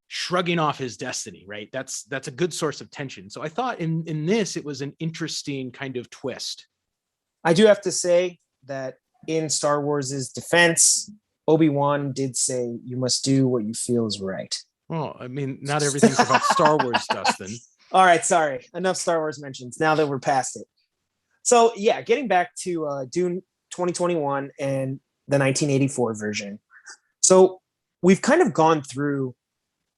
[SPEAKER 1] shrugging off his destiny, right? That's a good source of tension. So I thought in this, it was an interesting kind of twist.
[SPEAKER 2] I do have to say that in Star Wars's defense, Obi-Wan did say, you must do what you feel is right.
[SPEAKER 1] Well, I mean, not everything's about Star Wars, Dustin.
[SPEAKER 2] All right, sorry. Enough Star Wars mentions now that we're past it. So yeah, getting back to Dune 2021 and the 1984 version. So we've kind of gone through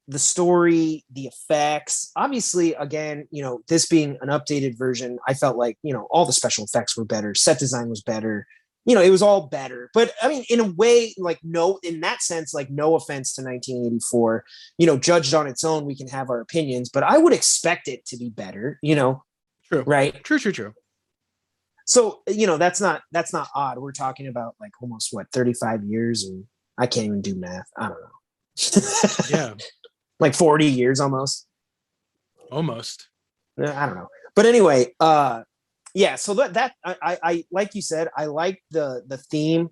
[SPEAKER 2] the story, the effects. Obviously, again, this being an updated version, I felt like, all the special effects were better. Set design was better. It was all better. But I mean, in a way, in that sense, no offense to 1984, judged on its own, we can have our opinions, but I would expect it to be better,
[SPEAKER 1] True.
[SPEAKER 2] Right?
[SPEAKER 1] True.
[SPEAKER 2] So, that's not odd. We're talking about almost 35 years, and I can't even do math. I don't know.
[SPEAKER 1] Yeah.
[SPEAKER 2] 40 years almost.
[SPEAKER 1] Almost.
[SPEAKER 2] I don't know. But anyway, yeah, so that I like you said, I liked the theme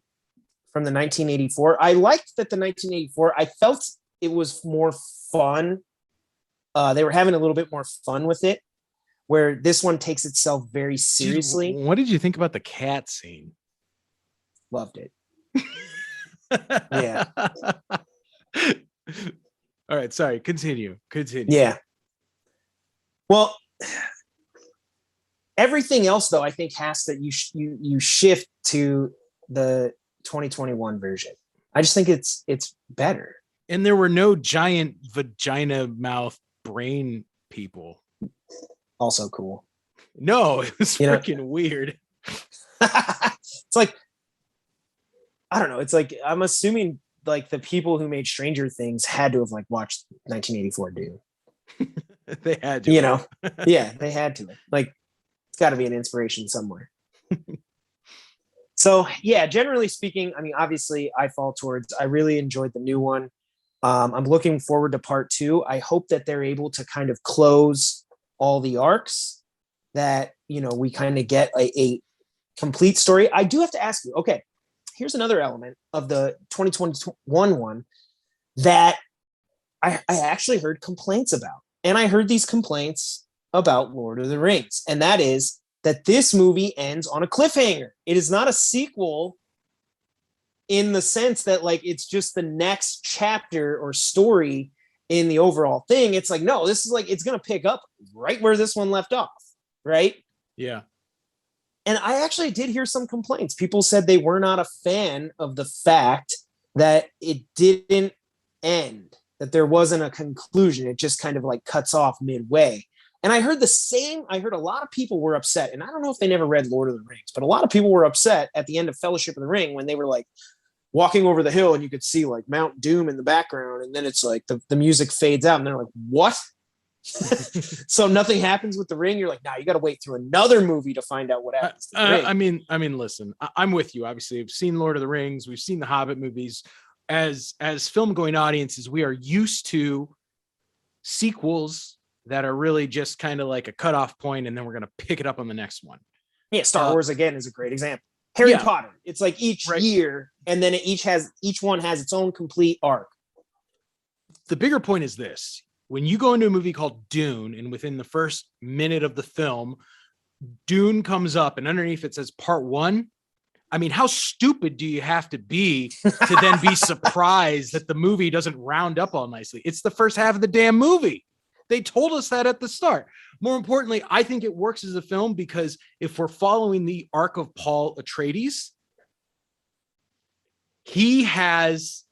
[SPEAKER 2] from the 1984. I liked that the 1984, I felt it was more fun. They were having a little bit more fun with it, where this one takes itself very seriously.
[SPEAKER 1] Dude, what did you think about the cat scene?
[SPEAKER 2] Loved it. Yeah.
[SPEAKER 1] All right, sorry. Continue.
[SPEAKER 2] Yeah. Well, everything else, though, I think has to you shift to the 2021 version. I just think it's better.
[SPEAKER 1] And there were no giant vagina mouth brain people.
[SPEAKER 2] Also cool.
[SPEAKER 1] No, it was freaking weird.
[SPEAKER 2] It's like, I don't know. It's like, I'm assuming the people who made Stranger Things had to have watched 1984 Dune.
[SPEAKER 1] They had to.
[SPEAKER 2] Yeah, they had to. It's got to be an inspiration somewhere. So yeah, generally speaking, I mean, obviously I really enjoyed the new one. I'm looking forward to part 2. I hope that they're able to kind of close all the arcs, that, we kind of get a complete story. I do have to ask you, okay, here's another element of the 2021 one that I actually heard complaints about. And I heard these complaints about Lord of the Rings. And that is that this movie ends on a cliffhanger. It is not a sequel in the sense that it's just the next chapter or story in the overall thing. It's no, this is it's going to pick up right where this one left off. Right.
[SPEAKER 1] Yeah.
[SPEAKER 2] And I actually did hear some complaints. People said they were not a fan of the fact that it didn't end, that there wasn't a conclusion. It just kind of cuts off midway. And I heard I heard a lot of people were upset. And I don't know if they never read Lord of the Rings, but a lot of people were upset at the end of Fellowship of the Ring when they were walking over the hill and you could see Mount Doom in the background. And then it's the music fades out and they're like, what? So nothing happens with the ring. You're like, nah, you got to wait through another movie to find out what happens. To the ring.
[SPEAKER 1] I mean, listen, I'm with you. Obviously, we've seen Lord of the Rings, we've seen the Hobbit movies. As film going audiences, we are used to sequels that are really just kind of like a cutoff point, and then we're going to pick it up on the next one.
[SPEAKER 2] Yeah, Star Wars again is a great example. Harry Potter. It's like each year, and then each one has its own complete arc.
[SPEAKER 1] The bigger point is this: when you go into a movie called Dune, and within the first minute of the film, Dune comes up, and underneath it says Part 1. I mean, how stupid do you have to be to then be surprised that the movie doesn't round up all nicely? It's the first half of the damn movie. They told us that at the start. More importantly, I think it works as a film because if we're following the arc of Paul Atreides, he has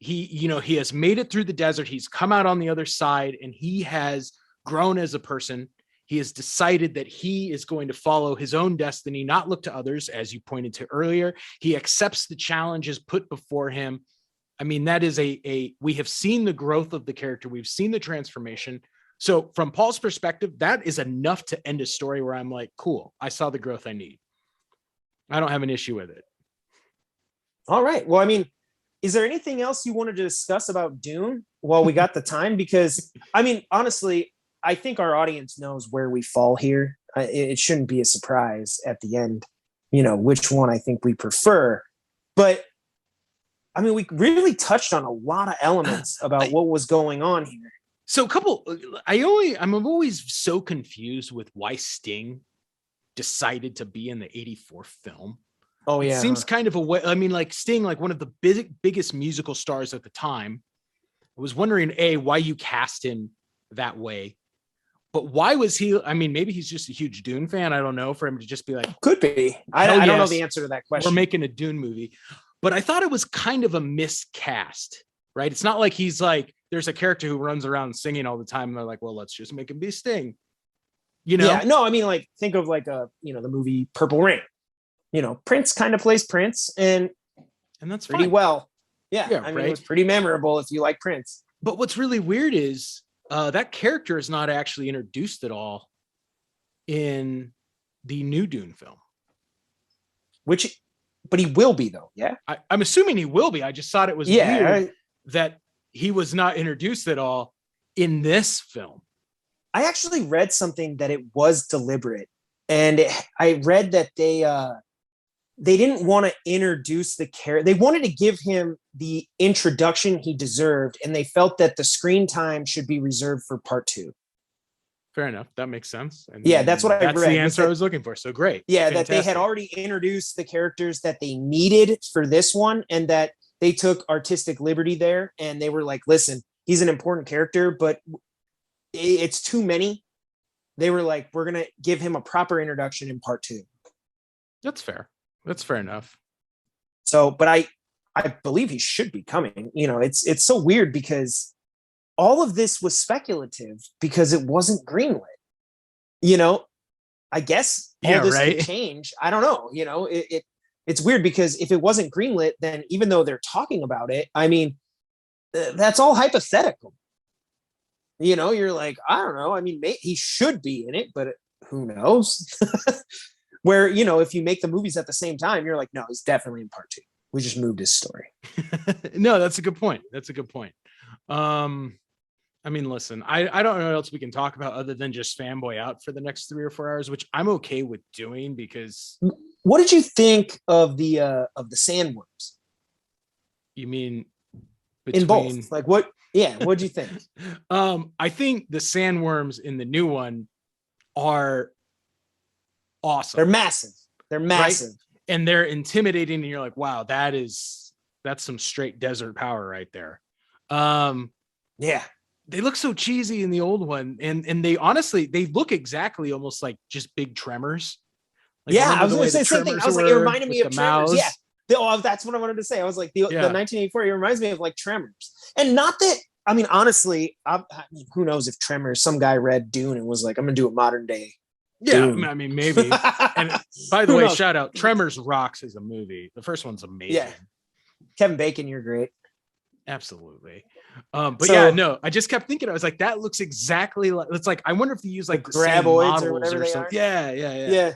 [SPEAKER 1] made it through the desert. He's come out on the other side, and he has grown as a person. He has decided that he is going to follow his own destiny, not look to others, as you pointed to earlier. He accepts the challenges put before him. I mean, that is we have seen the growth of the character. We've seen the transformation. So from Paul's perspective, that is enough to end a story where I'm like, cool, I saw the growth I need. I don't have an issue with it.
[SPEAKER 2] All right. Well, I mean, is there anything else you wanted to discuss about Dune while we got the time? Because, I mean, honestly, I think our audience knows where we fall here. It shouldn't be a surprise at the end, which one I think we prefer. But I mean, we really touched on a lot of elements about what was going on here.
[SPEAKER 1] So I'm always so confused with why Sting decided to be in the 1984 film.
[SPEAKER 2] Oh, yeah.
[SPEAKER 1] It seems kind of a way. I mean, like Sting, like one of the biggest musical stars at the time. I was wondering, why you cast him that way. But why was he? I mean, maybe he's just a huge Dune fan. I don't know. For him to just be like,
[SPEAKER 2] could be. I don't know the answer to that question.
[SPEAKER 1] We're making a Dune movie, but I thought it was kind of a miscast, right? It's not like he's like there's a character who runs around singing all the time, and they're like, well, let's just make him be Sting.
[SPEAKER 2] Yeah, no, I mean, like think of like the movie Purple Rain. Prince kind of plays Prince, and
[SPEAKER 1] that's
[SPEAKER 2] pretty
[SPEAKER 1] fine.
[SPEAKER 2] Well. Yeah, I mean, it was pretty memorable if you like Prince.
[SPEAKER 1] But what's really weird is that character is not actually introduced at all in the new Dune film.
[SPEAKER 2] But he will be though, yeah?
[SPEAKER 1] I'm assuming he will be. I just thought it was weird that he was not introduced at all in this film.
[SPEAKER 2] I actually read something that it was deliberate. And I read that they didn't want to introduce the character. They wanted to give him the introduction he deserved, and they felt that the screen time should be reserved for part 2.
[SPEAKER 1] Fair enough. That makes sense.
[SPEAKER 2] And that's what I read.
[SPEAKER 1] That's the answer I was looking for. So great.
[SPEAKER 2] Yeah, fantastic. That they had already introduced the characters that they needed for this one, and that they took artistic liberty there, and they were like, listen, he's an important character, but it's too many. They were like, we're going to give him a proper introduction in part 2.
[SPEAKER 1] That's fair. That's fair enough.
[SPEAKER 2] So, but I believe he should be coming. It's so weird because all of this was speculative because it wasn't greenlit. I guess all this could change. I don't know. It's weird because if it wasn't greenlit, then even though they're talking about it, I mean, that's all hypothetical. You're like, I don't know. I mean, he should be in it, but who knows? Where, if you make the movies at the same time, you're like, no, he's definitely in part 2. We just moved his story.
[SPEAKER 1] No, that's a good point. I mean, listen, I don't know what else we can talk about other than just fanboy out for the next 3 or 4 hours, which I'm okay with doing because.
[SPEAKER 2] What did you think of the sandworms?
[SPEAKER 1] You mean
[SPEAKER 2] in both? Like what? Yeah, what'd you think?
[SPEAKER 1] I think the sandworms in the new one are awesome.
[SPEAKER 2] They're massive. Right?
[SPEAKER 1] And they're intimidating, and you're like, wow, that's some straight desert power right there.
[SPEAKER 2] Yeah.
[SPEAKER 1] They look so cheesy in the old one, and they honestly look exactly almost like just big tremors. Like,
[SPEAKER 2] yeah, I was going to say the same thing. I was like, it reminded me of Tremors. Yeah. That's what I wanted to say. I was like, the 1984, it reminds me of like Tremors. And not that, I mean, honestly, who knows if Tremors, some guy read Dune and was like, I'm going to do a modern day.
[SPEAKER 1] Yeah,
[SPEAKER 2] Dune.
[SPEAKER 1] I mean, maybe. And by the way, shout out, Tremors rocks as a movie. The first one's amazing.
[SPEAKER 2] Yeah. Kevin Bacon, you're great.
[SPEAKER 1] Absolutely. But
[SPEAKER 2] So-
[SPEAKER 1] yeah, no, I just kept thinking, I was like, that looks exactly like, it's like, I wonder if they use like the same
[SPEAKER 2] graboids or
[SPEAKER 1] models
[SPEAKER 2] whatever
[SPEAKER 1] or
[SPEAKER 2] they
[SPEAKER 1] something.
[SPEAKER 2] are.
[SPEAKER 1] Yeah.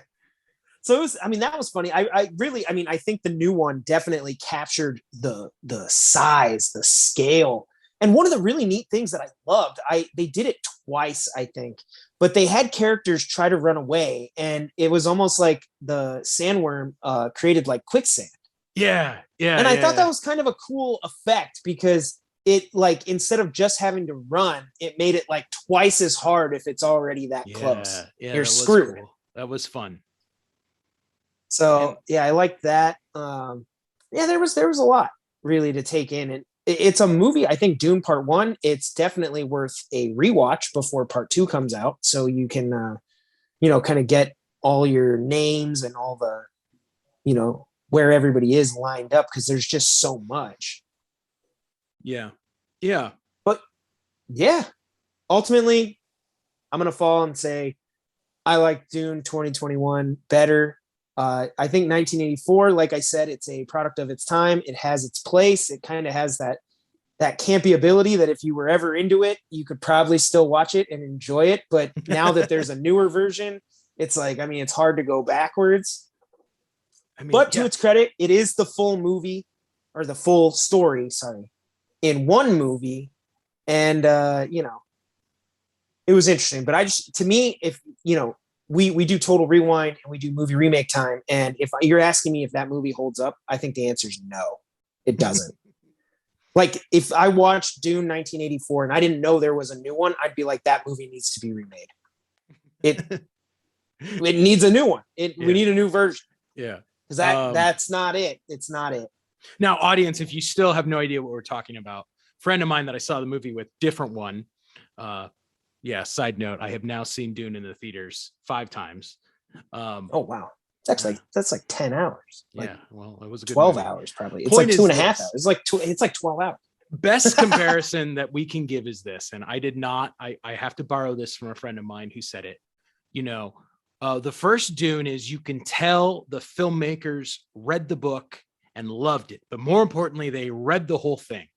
[SPEAKER 2] So it was, I mean, that was funny. I really, I mean, I think the new one definitely captured the size, the scale. And one of the really neat things that I loved, they did it twice, I think, but they had characters try to run away, and it was almost like the sandworm created like quicksand.
[SPEAKER 1] Yeah.
[SPEAKER 2] And I thought that was kind of a cool effect, because it, like, instead of just having to run, it made it like twice as hard if it's already that close.
[SPEAKER 1] Yeah,
[SPEAKER 2] You're
[SPEAKER 1] that was
[SPEAKER 2] screwed.
[SPEAKER 1] cool. That was fun.
[SPEAKER 2] So yeah, I liked that. Yeah, there was a lot really to take in, and it's a movie. I think Dune Part 1, it's definitely worth a rewatch before Part 2 comes out, so you can kind of get all your names and all the where everybody is lined up, because there's just so much.
[SPEAKER 1] Yeah.
[SPEAKER 2] But yeah, ultimately, I'm gonna fall and say I like Dune 2021 better. I think 1984, like I said, it's a product of its time. It has its place. It kind of has that campy ability that if you were ever into it, you could probably still watch it and enjoy it. But now that there's a newer version, it's like, I mean, it's hard to go backwards. I mean, but to its credit, it is the full movie, or the full story, sorry, in one movie. And, it was interesting. But to me, if, we do Total Rewind and we do Movie Remake Time. And if you're asking me if that movie holds up, I think the answer is no, it doesn't. Like, if I watched Dune 1984 and I didn't know there was a new one, I'd be like, that movie needs to be remade. It needs a new one. We need a new version.
[SPEAKER 1] Yeah.
[SPEAKER 2] Because that's not it. It's not it.
[SPEAKER 1] Now, audience, if you still have no idea what we're talking about, friend of mine that I saw the movie with, different one. Side note, I have now seen Dune in the theaters 5 times.
[SPEAKER 2] Oh, wow. That's like 10 hours. Like,
[SPEAKER 1] yeah, well, it was a good
[SPEAKER 2] 12
[SPEAKER 1] movie.
[SPEAKER 2] hours probably. It's like 2.5 hours. It's like 12 hours.
[SPEAKER 1] Best comparison that we can give is this, and I have to borrow this from a friend of mine who said it. The first Dune is, you can tell the filmmakers read the book and loved it, but more importantly, they read the whole thing.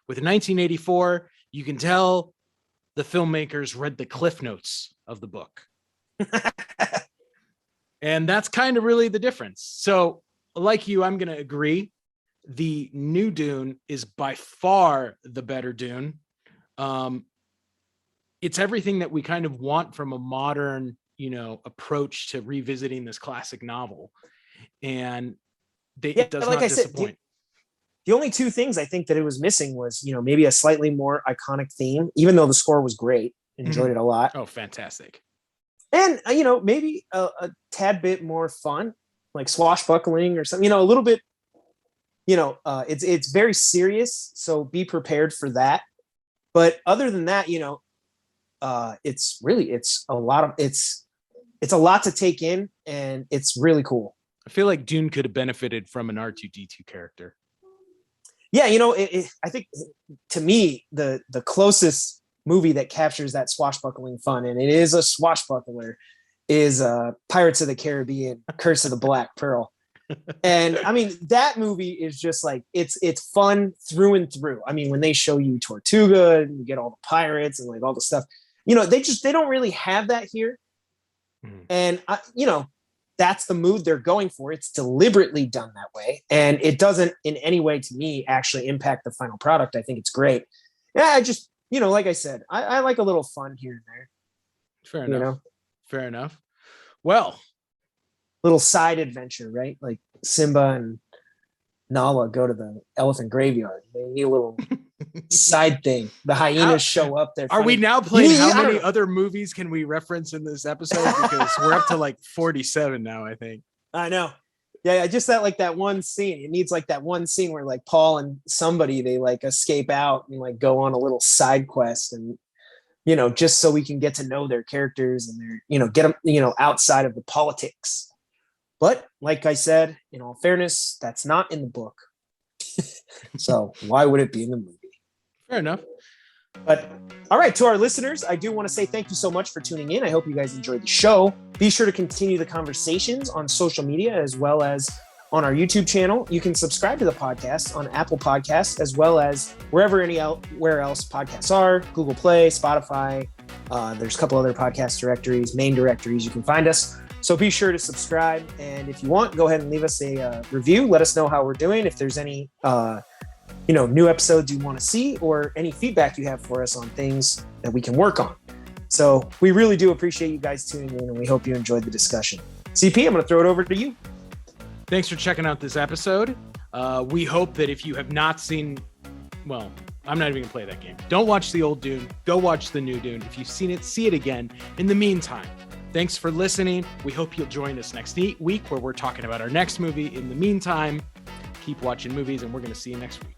[SPEAKER 1] With 1984, you can tell the filmmakers read the cliff notes of the book. And that's kind of really the difference. So, like you, I'm going to agree. The new Dune is by far the better Dune. It's everything that we kind of want from a modern, approach to revisiting this classic novel. And it does not disappoint.
[SPEAKER 2] The only 2 things I think that it was missing was, maybe a slightly more iconic theme, even though the score was great. Enjoyed it a lot.
[SPEAKER 1] Oh, fantastic.
[SPEAKER 2] And, maybe a tad bit more fun, like swashbuckling or something, a little bit, it's very serious. So be prepared for that. But other than that, it's a lot to take in, and it's really cool.
[SPEAKER 1] I feel like Dune could have benefited from an R2-D2 character.
[SPEAKER 2] Yeah, I think, to me, the closest movie that captures that swashbuckling fun, and it is a swashbuckler, is Pirates of the Caribbean, Curse of the Black Pearl. And I mean, that movie is just like, it's fun through and through. I mean, when they show you Tortuga and you get all the pirates and like all the stuff, they don't really have that here. And that's the mood they're going for. It's deliberately done that way, and it doesn't in any way, to me, actually impact the final product. I think it's great. Yeah, I just, like I said, I like a little fun here and there.
[SPEAKER 1] Fair enough. Fair enough. Well,
[SPEAKER 2] little side adventure, right? Like Simba and Nala go to the elephant graveyard. They need a little side thing. The hyenas show up there.
[SPEAKER 1] Are we now playing how many other movies can we reference in this episode? Because we're up to like 47 now, I think.
[SPEAKER 2] I know. Yeah, just that one scene. It needs like that one scene where like Paul and somebody, they like escape out and like go on a little side quest, and just so we can get to know their characters and their, get them, outside of the politics. But like I said, in all fairness, that's not in the book. So why would it be in the movie?
[SPEAKER 1] Fair enough.
[SPEAKER 2] But all right, to our listeners, I do want to say thank you so much for tuning in. I hope you guys enjoyed the show. Be sure to continue the conversations on social media, as well as on our YouTube channel. You can subscribe to the podcast on Apple Podcasts, as well as wherever anywhere else podcasts are, Google Play, Spotify. There's a couple other podcast directories, main directories. You can find us. So be sure to subscribe. And if you want, go ahead and leave us a review. Let us know how we're doing. If there's any new episodes you want to see, or any feedback you have for us on things that we can work on. So we really do appreciate you guys tuning in, and we hope you enjoyed the discussion. CP, I'm going to throw it over to you.
[SPEAKER 1] Thanks for checking out this episode. We hope that if you have not seen, well, I'm not even going to play that game. Don't watch the old Dune. Go watch the new Dune. If you've seen it, see it again. In the meantime, thanks for listening. We hope you'll join us next week where we're talking about our next movie. In the meantime, keep watching movies, and we're going to see you next week.